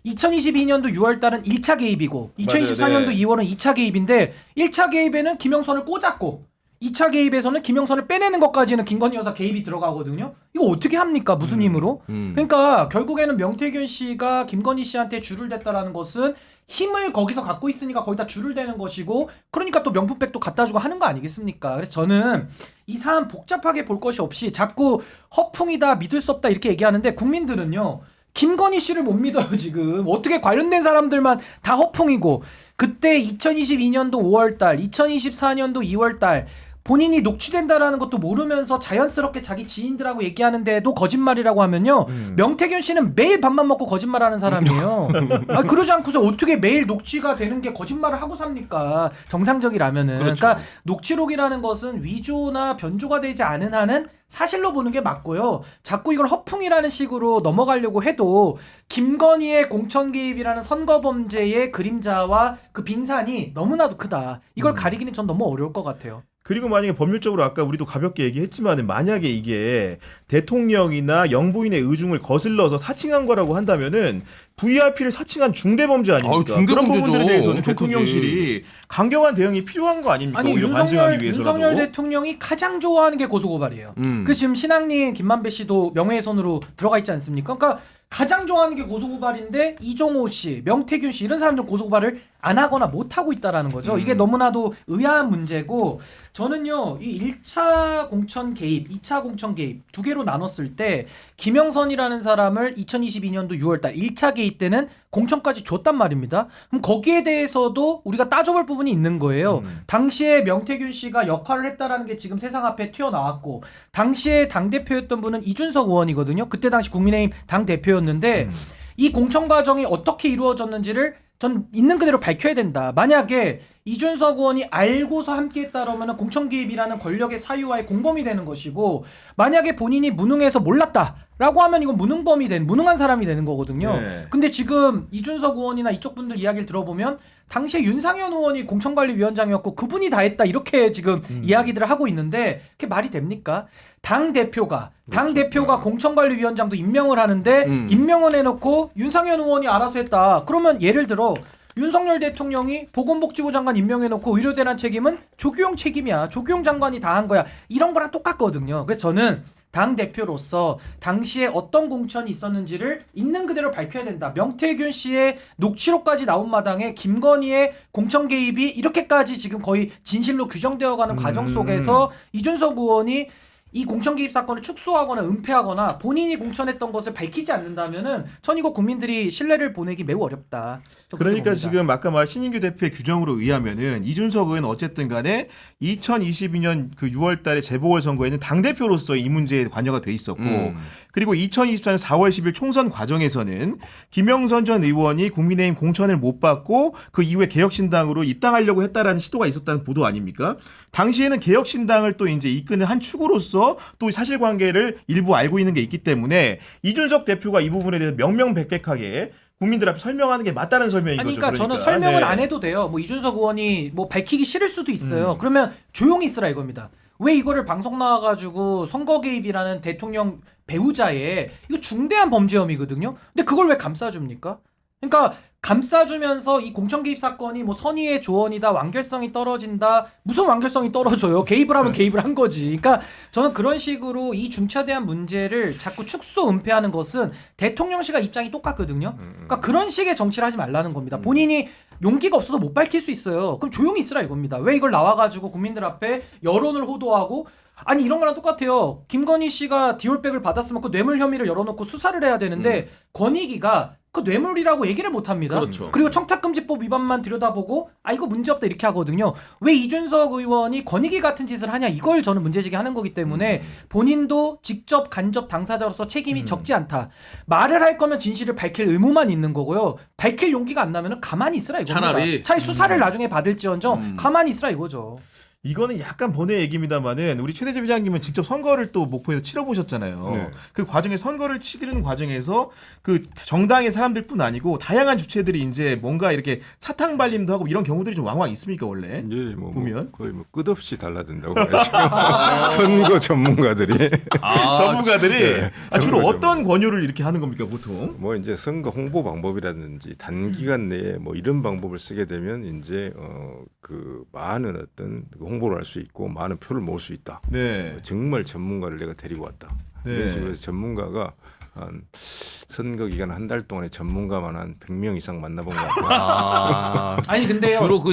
Speaker 3: 2022년도 6월 달은 1차 개입이고 2024년도
Speaker 1: 맞아요, 네.
Speaker 3: 2월은 2차 개입인데 1차 개입에는 김영선을 꽂았고 2차 개입에서는 김영선을 빼내는 것까지는 김건희 여사 개입이 들어가거든요. 이거 어떻게 합니까? 무슨 힘으로? 그러니까 결국에는 명태균 씨가 김건희 씨한테 줄을 댔다라는 것은 힘을 거기서 갖고 있으니까 거기다 줄을 대는 것이고 그러니까 또 명품백도 갖다 주고 하는 거 아니겠습니까? 그래서 저는 이 사안 복잡하게 볼 것이 없이 자꾸 허풍이다 믿을 수 없다 이렇게 얘기하는데 국민들은요. 김건희 씨를 못 믿어요 지금. 어떻게 관련된 사람들만 다 허풍이고 그때 2022년도 5월달 2024년도 2월달 본인이 녹취된다라는 것도 모르면서 자연스럽게 자기 지인들하고 얘기하는데도 거짓말이라고 하면요. 명태균 씨는 매일 밥만 먹고 거짓말하는 사람이에요. 아, 그러지 않고서 어떻게 매일 녹취가 되는 게 거짓말을 하고 삽니까? 정상적이라면은.
Speaker 4: 그렇죠.
Speaker 3: 그러니까 녹취록이라는 것은 위조나 변조가 되지 않은 한은 사실로 보는 게 맞고요. 자꾸 이걸 허풍이라는 식으로 넘어가려고 해도 김건희의 공천 개입이라는 선거 범죄의 그림자와 그 빈산이 너무나도 크다. 이걸 가리기는 전 너무 어려울 것 같아요.
Speaker 1: 그리고 만약에 법률적으로 아까 우리도 가볍게 얘기했지만 만약에 이게 대통령이나 영부인의 의중을 거슬러서 사칭한 거라고 한다면은 VIP를 사칭한 중대범죄 아닙니까?
Speaker 4: 아유, 중대범죄죠.
Speaker 1: 그런 부분들에 대해서는
Speaker 4: 엄청
Speaker 1: 대통령실이 강경한 대응이 필요한 거 아닙니까?
Speaker 3: 아니
Speaker 1: 오히려 반증하기 위해서라도.
Speaker 3: 윤석열 대통령이 가장 좋아하는 게 고소고발이에요. 그 지금 신앙님 김만배 씨도 명예훼손으로 들어가 있지 않습니까? 그러니까 가장 좋아하는 게 고소고발인데 이종호 씨, 명태균 씨 이런 사람들 고소고발을 안 하거나 못 하고 있다라는 거죠. 이게 너무나도 의아한 문제고 저는요 이 1차 공천 개입, 2차 공천 개입 두 개로 나눴을 때 김영선이라는 사람을 2022년도 6월달 1차 개입 때는 공천까지 줬단 말입니다. 그럼 거기에 대해서도 우리가 따져볼 부분이 있는 거예요. 당시에 명태균 씨가 역할을 했다라는 게 지금 세상 앞에 튀어나왔고 당시에 당대표였던 분은 이준석 의원이거든요. 그때 당시 국민의힘 당대표였는데 이 공천 과정이 어떻게 이루어졌는지를 전 있는 그대로 밝혀야 된다. 만약에 이준석 의원이 알고서 함께했다라면 공천 개입이라는 권력의 사유와의 공범이 되는 것이고 만약에 본인이 무능해서 몰랐다라고 하면 이건 무능한 사람이 되는 거거든요.
Speaker 1: 네.
Speaker 3: 근데 지금 이준석 의원이나 이쪽 분들 이야기를 들어보면 당시에 윤상현 의원이 공천관리위원장이었고 그분이 다 했다 이렇게 지금 이야기들을 하고 있는데 그게 말이 됩니까? 당대표가 공천관리위원장도 임명을 하는데 임명을 해놓고 윤상현 의원이 알아서 했다. 그러면 예를 들어 윤석열 대통령이 보건복지부 장관 임명해놓고 의료대란 책임은 조규용 책임이야. 조규용 장관이 다 한 거야. 이런 거랑 똑같거든요. 그래서 저는 당대표로서 당시에 어떤 공천이 있었는지를 있는 그대로 밝혀야 된다. 명태균 씨의 녹취록까지 나온 마당에 김건희의 공천 개입이 이렇게까지 지금 거의 진실로 규정되어가는 과정 속에서 이준석 의원이 이 공천 개입 사건을 축소하거나 은폐하거나 본인이 공천했던 것을 밝히지 않는다면은 전 이거 국민들이 신뢰를 보내기 매우 어렵다.
Speaker 1: 그러니까 지금 아까 말 신인규 대표의 규정으로 의하면은 이준석 의원 어쨌든 간에 2022년 그 6월 달에 재보궐선거에는 당대표로서 이 문제에 관여가 돼 있었고 그리고 2024년 4월 10일 총선 과정에서는 김영선 전 의원이 국민의힘 공천을 못 받고 그 이후에 개혁신당으로 입당하려고 했다라는 시도가 있었다는 보도 아닙니까? 당시에는 개혁신당을 또 이제 이끄는 한 축으로서 또 사실관계를 일부 알고 있는 게 있기 때문에 이준석 대표가 이 부분에 대해서 명명백백하게 국민들 앞에 설명하는 게 맞다는 설명인
Speaker 3: 아니,
Speaker 1: 거죠.
Speaker 3: 그러니까 저는 설명을 안 해도 돼요. 뭐 이준석 의원이 뭐 밝히기 싫을 수도 있어요. 그러면 조용히 있으라 이겁니다. 왜 이거를 방송 나와가지고 선거 개입이라는 대통령 배우자의 이거 중대한 범죄 혐의거든요. 근데 그걸 왜 감싸줍니까? 그러니까 감싸주면서 이 공천 개입 사건이 뭐 선의의 조언이다, 완결성이 떨어진다. 무슨 완결성이 떨어져요? 개입을 하면 개입을 한 거지. 그러니까 저는 그런 식으로 이 중차대한 문제를 자꾸 축소 은폐하는 것은 대통령실과 입장이 똑같거든요. 그러니까 그런 식의 정치를 하지 말라는 겁니다. 본인이 용기가 없어서 못 밝힐 수 있어요. 그럼 조용히 있으라 이겁니다. 왜 이걸 나와가지고 국민들 앞에 여론을 호도하고 아니 이런 거랑 똑같아요. 김건희 씨가 디올백을 받았으면 그 뇌물 혐의를 열어놓고 수사를 해야 되는데 권익위가 그 뇌물이라고 얘기를 못합니다.
Speaker 4: 그렇죠.
Speaker 3: 그리고 청탁금지법 위반만 들여다보고 아 이거 문제없다 이렇게 하거든요. 왜 이준석 의원이 권익위 같은 짓을 하냐 이걸 저는 문제제기하는 거기 때문에 본인도 직접 간접 당사자로서 책임이 적지 않다. 말을 할 거면 진실을 밝힐 의무만 있는 거고요. 밝힐 용기가 안 나면 가만히 있으라 이겁니다. 차라리 수사를 나중에 받을지언정 가만히 있으라 이거죠.
Speaker 1: 이거는 약간 번외 얘기입니다만은 우리 최대재 부장님은 직접 선거를 또 목포에서 치러보셨잖아요.
Speaker 2: 네.
Speaker 1: 그 과정에 선거를 치르는 과정에서 그 정당의 사람들뿐 아니고 다양한 주체들이 이제 뭔가 이렇게 사탕 발림도 하고 이런 경우들이 좀 왕왕 있습니까 원래?
Speaker 2: 예, 뭐
Speaker 1: 보면
Speaker 2: 거의 뭐 끝없이 달라든다고 하죠. 선거 전문가들이
Speaker 1: 전문가들이
Speaker 2: 네,
Speaker 1: 주로
Speaker 2: 전문가
Speaker 1: 어떤 권유를 이렇게 하는 겁니까 보통?
Speaker 2: 뭐 이제 선거 홍보 방법이라든지 단기간 내에 뭐 이런 방법을 쓰게 되면 이제 그 많은 어떤 홍보를 할 수 있고 많은 표를 모을 수 있다.
Speaker 1: 네.
Speaker 2: 정말 전문가를 내가 데리고 왔다.
Speaker 1: 네.
Speaker 2: 이런 식으로 해서 전문가가 한 선거 기간 한 달 동안에 전문가만 한 100명 이상 만나본 것 같아요.
Speaker 3: 아니 근데요.
Speaker 4: 주로 그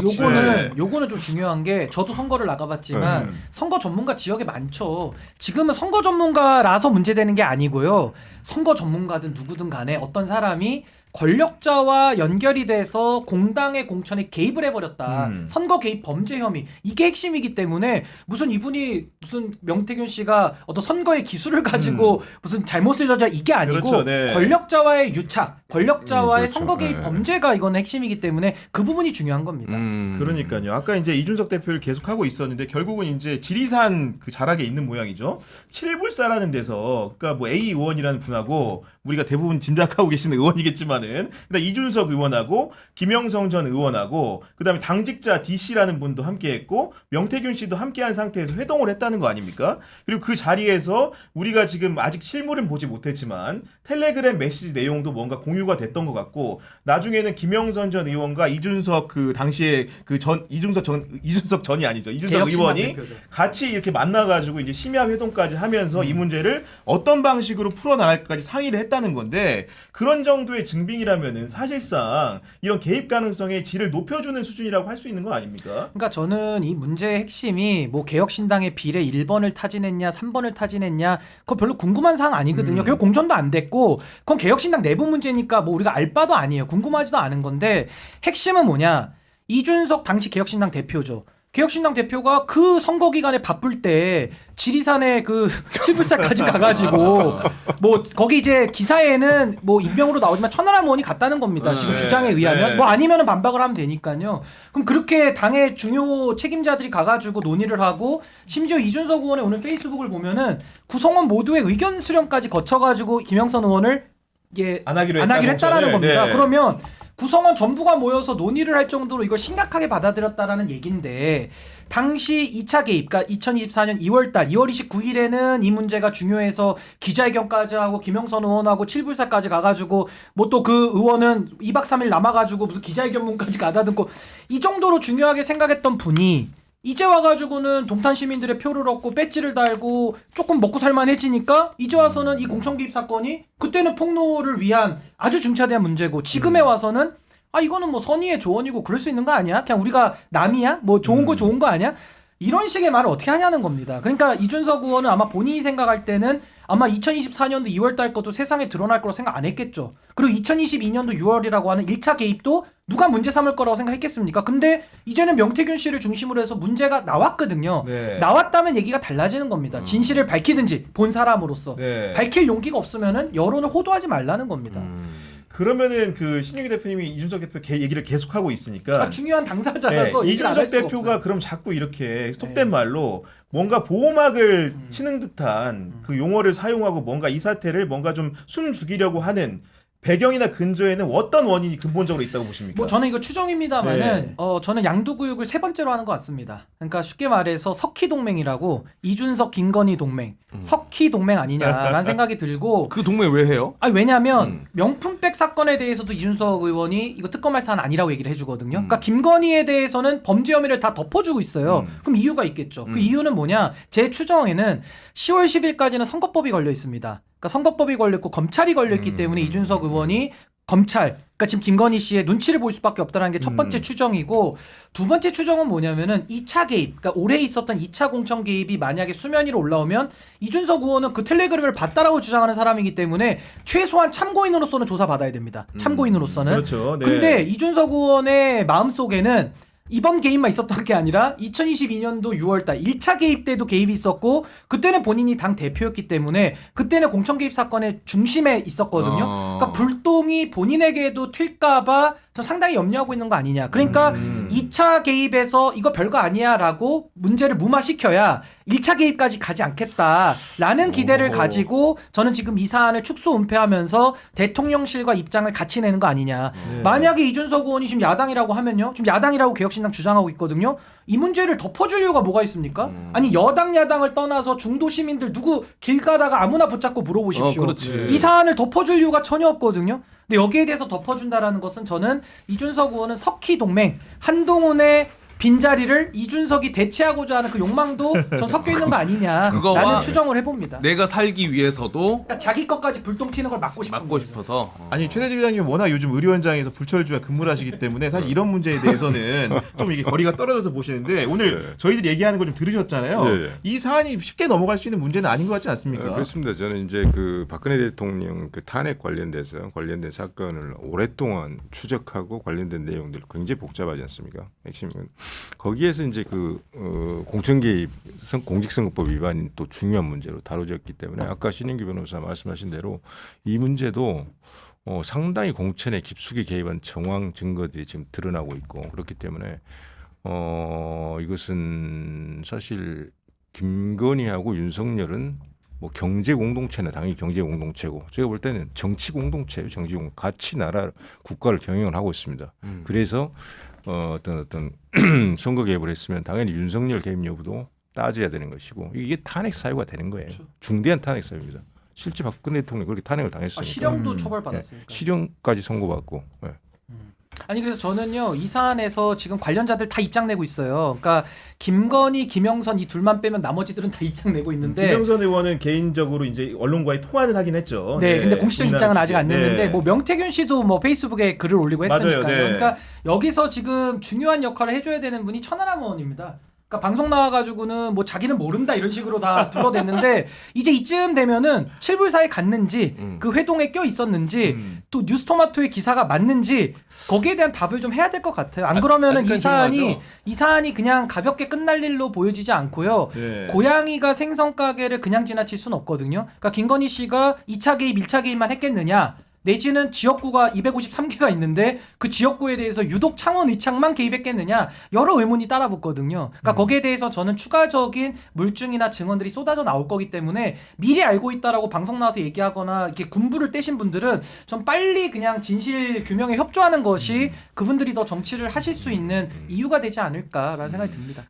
Speaker 3: 요거는 좀 중요한 게 저도 선거를 나가봤지만 선거 전문가 지역에 많죠. 지금은 선거 전문가라서 문제되는 게 아니고요. 선거 전문가든 누구든 간에 어떤 사람이 권력자와 연결이 돼서 공당의 공천에 개입을 해버렸다. 선거 개입 범죄 혐의. 이게 핵심이기 때문에 무슨 이분이 무슨 명태균 씨가 어떤 선거의 기술을 가지고 무슨 잘못을 저지르 이게 아니고
Speaker 1: 그렇죠, 네.
Speaker 3: 권력자와의 유착, 권력자와의
Speaker 2: 그렇죠.
Speaker 3: 선거 개입
Speaker 2: 네.
Speaker 3: 범죄가 이건 핵심이기 때문에 그 부분이 중요한 겁니다.
Speaker 1: 그러니까요. 아까 이제 이준석 대표를 계속 하고 있었는데 결국은 이제 지리산 그 자락에 있는 모양이죠. 칠불사라는 데서 그러니까 뭐 A 의원이라는 분하고 우리가 대부분 짐작하고 계시는 의원이겠지만 추정하는. 그다음 이준석 의원하고 김영성 전 의원하고 그다음에 당직자 DC라는 분도 함께했고 명태균 씨도 함께한 상태에서 회동을 했다는 거 아닙니까? 그리고 그 자리에서 우리가 지금 아직 실물은 보지 못했지만 텔레그램 메시지 내용도 뭔가 공유가 됐던 것 같고 나중에는 김영선 전 의원과 이준석 그 당시에 그 전 이준석 전이 아니죠. 이준석 의원이
Speaker 3: 대표죠.
Speaker 1: 같이 이렇게 만나가지고 이제 심야 회동까지 하면서 이 문제를 어떤 방식으로 풀어나갈까지 상의를 했다는 건데 그런 정도의 증빙이라면은 사실상 이런 개입 가능성의 질을 높여주는 수준이라고 할 수 있는 거 아닙니까?
Speaker 3: 그러니까 저는 이 문제의 핵심이 뭐 개혁신당의 비례 1번을 타진했냐 3번을 타진했냐 그거 별로 궁금한 사항 아니거든요. 결국 공천도 안 됐고 그건 개혁신당 내부 문제니까 뭐 우리가 알 바도 아니에요. 궁금하지도 않은 건데 핵심은 뭐냐. 이준석 당시 개혁신당 대표죠. 개혁신당 대표가 그 선거 기간에 바쁠 때 지리산에 그 칠불사까지 가가지고 뭐 거기 이제 기사에는 뭐 익명으로 나오지만 천하람원이 갔다는 겁니다. 지금 주장에 의하면 뭐 아니면은 반박을 하면 되니까요. 그럼 그렇게 당의 중요 책임자들이 가가지고 논의를 하고 심지어 이준석 의원의 오늘 페이스북을 보면은 구성원 모두의 의견 수렴까지 거쳐가지고 김영선 의원을 이게
Speaker 1: 안 하기로
Speaker 3: 했다라는 겁니다.
Speaker 1: 네.
Speaker 3: 그러면 구성원 전부가 모여서 논의를 할 정도로 이걸 심각하게 받아들였다라는 얘기인데 당시 2차 개입, 그러니까 2024년 2월달 2월 29일에는 이 문제가 중요해서 기자회견까지 하고 김영선 의원하고 칠불사까지 가가지고 뭐 또 그 의원은 2박 3일 남아가지고 무슨 기자회견문까지 가다듬고 이 정도로 중요하게 생각했던 분이 이제 와가지고는 동탄 시민들의 표를 얻고 배지를 달고 조금 먹고 살만해지니까 이제 와서는 이 공천 개입 사건이 그때는 폭로를 위한 아주 중차대한 문제고 지금에 와서는 아 이거는 뭐 선의의 조언이고 그럴 수 있는 거 아니야? 그냥 우리가 남이야? 뭐 좋은 거 아니야? 이런 식의 말을 어떻게 하냐는 겁니다. 그러니까 이준석 의원은 아마 본인이 생각할 때는 아마 2024년도 2월달 것도 세상에 드러날 거라고 생각 안 했겠죠. 그리고 2022년도 6월이라고 하는 1차 개입도 누가 문제 삼을 거라고 생각했겠습니까? 근데 이제는 명태균 씨를 중심으로 해서 문제가 나왔거든요.
Speaker 1: 네.
Speaker 3: 나왔다면 얘기가 달라지는 겁니다. 진실을 밝히든지 본 사람으로서
Speaker 1: 네.
Speaker 3: 밝힐 용기가 없으면은 여론을 호도하지 말라는 겁니다.
Speaker 1: 그러면은 그 신유기 대표님이 이준석 대표 얘기를 계속하고 있으니까
Speaker 3: 중요한 당사자라서
Speaker 1: 네,
Speaker 3: 얘기를 안 할
Speaker 1: 이준석
Speaker 3: 수가
Speaker 1: 대표가
Speaker 3: 없어요.
Speaker 1: 그럼 자꾸 이렇게 속된
Speaker 3: 네.
Speaker 1: 말로 뭔가 보호막을 치는 듯한 그 용어를 사용하고 뭔가 이 사태를 뭔가 좀 숨 죽이려고 하는 배경이나 근저에는 어떤 원인이 근본적으로 있다고 보십니까?
Speaker 3: 뭐 저는 이거 추정입니다만은
Speaker 1: 네.
Speaker 3: 저는 양두구육을 세 번째로 하는 것 같습니다. 그러니까 쉽게 말해서 석희 동맹이라고 이준석 김건희 동맹, 석희 동맹 아니냐라는 생각이 들고
Speaker 4: 그 동맹 왜 해요?
Speaker 3: 아니 왜냐하면 명품백 사건에 대해서도 이준석 의원이 이거 특검할 사안 아니라고 얘기를 해주거든요. 그러니까 김건희에 대해서는 범죄 혐의를 다 덮어주고 있어요. 그럼 이유가 있겠죠. 그 이유는 뭐냐? 제 추정에는 10월 10일까지는 선거법이 걸려 있습니다. 그러니까 선거법이 걸렸고 검찰이 걸렸기 때문에 이준석 의원이 검찰, 그러니까 지금 김건희 씨의 눈치를 볼 수밖에 없다는 게 첫 번째 추정이고 두 번째 추정은 뭐냐면은 2차 개입, 그러니까 올해 있었던 2차 공천 개입이 만약에 수면 위로 올라오면 이준석 의원은 그 텔레그램을 봤다라고 주장하는 사람이기 때문에 최소한 참고인으로서는 조사받아야 됩니다. 참고인으로서는.
Speaker 1: 그렇죠. 네.
Speaker 3: 근데 이준석 의원의 마음속에는 이번 개입만 있었던 게 아니라 2022년도 6월달 1차 개입 때도 개입이 있었고 그때는 본인이 당 대표였기 때문에 그때는 공천 개입 사건의 중심에 있었거든요. 그러니까 불똥이 본인에게도 튈까봐 저 상당히 염려하고 있는 거 아니냐. 그러니까 2차 개입에서 이거 별거 아니야라고 문제를 무마시켜야 1차 개입까지 가지 않겠다라는 기대를 가지고 저는 지금 이 사안을 축소 은폐하면서 대통령실과 입장을 같이 내는 거 아니냐. 만약에 이준석 의원이 지금 야당이라고 하면요. 지금 야당이라고 개혁신당 주장하고 있거든요. 이 문제를 덮어줄 이유가 뭐가 있습니까? 아니 여당 야당을 떠나서 중도 시민들 누구 길 가다가 아무나 붙잡고 물어보십시오.
Speaker 4: 그렇지.
Speaker 3: 이 사안을 덮어줄 이유가 전혀 없거든요. 근데 여기에 대해서 덮어준다라는 것은 저는 이준석 의원은 석희 동맹 한동훈의 빈자리를 이준석이 대체하고자 하는 그 욕망도 전 섞여 있는 거 아니냐라는
Speaker 4: 그거와
Speaker 3: 추정을 해봅니다.
Speaker 4: 내가 살기 위해서도
Speaker 3: 그러니까 자기 것까지 불똥 튀는 걸 막고 싶은
Speaker 4: 막고
Speaker 3: 거죠.
Speaker 4: 싶어서.
Speaker 1: 아니 최대집 회장님 워낙 요즘 의료 현장에서 불철주야 근무를 하시기 때문에 사실 이런 문제에 대해서는 좀 이게 거리가 떨어져서 보시는데 오늘 저희들이 얘기하는 걸 좀 들으셨잖아요.
Speaker 2: 예.
Speaker 1: 이 사안이 쉽게 넘어갈 수 있는 문제는 아닌 것 같지 않습니까?
Speaker 2: 그렇습니다. 저는 이제 그 박근혜 대통령 그 탄핵 관련된 사건을 오랫동안 추적하고 관련된 내용들 굉장히 복잡하지 않습니까? 핵심은 거기에서 이제 그 공천 개입 공직선거법 위반이 또 중요한 문제로 다뤄졌기 때문에 아까 신인규 변호사 말씀하신 대로 이 문제도 상당히 공천에 깊숙이 개입한 정황 증거들이 지금 드러나고 있고 그렇기 때문에 이것은 사실 김건희하고 윤석열은 뭐 경제 공동체는 당연히 경제 공동체고 제가 볼 때는 정치 공동체예요. 정치 공 같이 나라 국가를 경영을 하고 있습니다. 그래서 어떤 선거 개입을 했으면 당연히 윤석열 개입 여부도 따져야 되는 것이고 이게 탄핵 사유가 되는 거예요.
Speaker 3: 그렇죠.
Speaker 2: 중대한 탄핵 사유입니다. 실제 박근혜 대통령이 그렇게 탄핵을 당했으니까
Speaker 3: 실형도
Speaker 2: 예,
Speaker 3: 처벌받았으니까.
Speaker 2: 실형까지 선고받고 예.
Speaker 3: 아니 그래서 저는요 이 사안에서 지금 관련자들 다 입장 내고 있어요. 그러니까 김건희, 김영선 이 둘만 빼면 나머지들은 다 입장 내고 있는데.
Speaker 1: 김영선 의원은 개인적으로 이제 언론과의 통화는 하긴 했죠.
Speaker 3: 네, 근데 공식적 입장은 아직 안 냈는데
Speaker 1: 네.
Speaker 3: 뭐 명태균 씨도 뭐 페이스북에 글을 올리고 했으니까요.
Speaker 1: 맞아요, 네.
Speaker 3: 그러니까 여기서 지금 중요한 역할을 해줘야 되는 분이 천하람 의원입니다. 그러니까 방송 나와가지고는 뭐 자기는 모른다 이런 식으로 다 둘러댔는데 이제 이쯤 되면은 칠불사에 갔는지 그 회동에 껴 있었는지 또 뉴스토마토의 기사가 맞는지 거기에 대한 답을 좀 해야 될 것 같아요. 안 그러면은
Speaker 4: 아직까지
Speaker 3: 이 사안이 그냥 가볍게 끝날 일로 보여지지 않고요.
Speaker 1: 네.
Speaker 3: 고양이가 생선 가게를 그냥 지나칠 수는 없거든요. 그러니까 김건희 씨가 2차 개입, 1차 개입만 했겠느냐? 내지는 지역구가 253개가 있는데 그 지역구에 대해서 유독 창원 의창만 개입했겠느냐 여러 의문이 따라붙거든요. 그러니까 거기에 대해서 저는 추가적인 물증이나 증언들이 쏟아져 나올 거기 때문에 미리 알고 있다라고 방송 나와서 얘기하거나 이렇게 군부를 떼신 분들은 좀 빨리 그냥 진실 규명에 협조하는 것이 그분들이 더 정치를 하실 수 있는 이유가 되지 않을까라는 생각이 듭니다.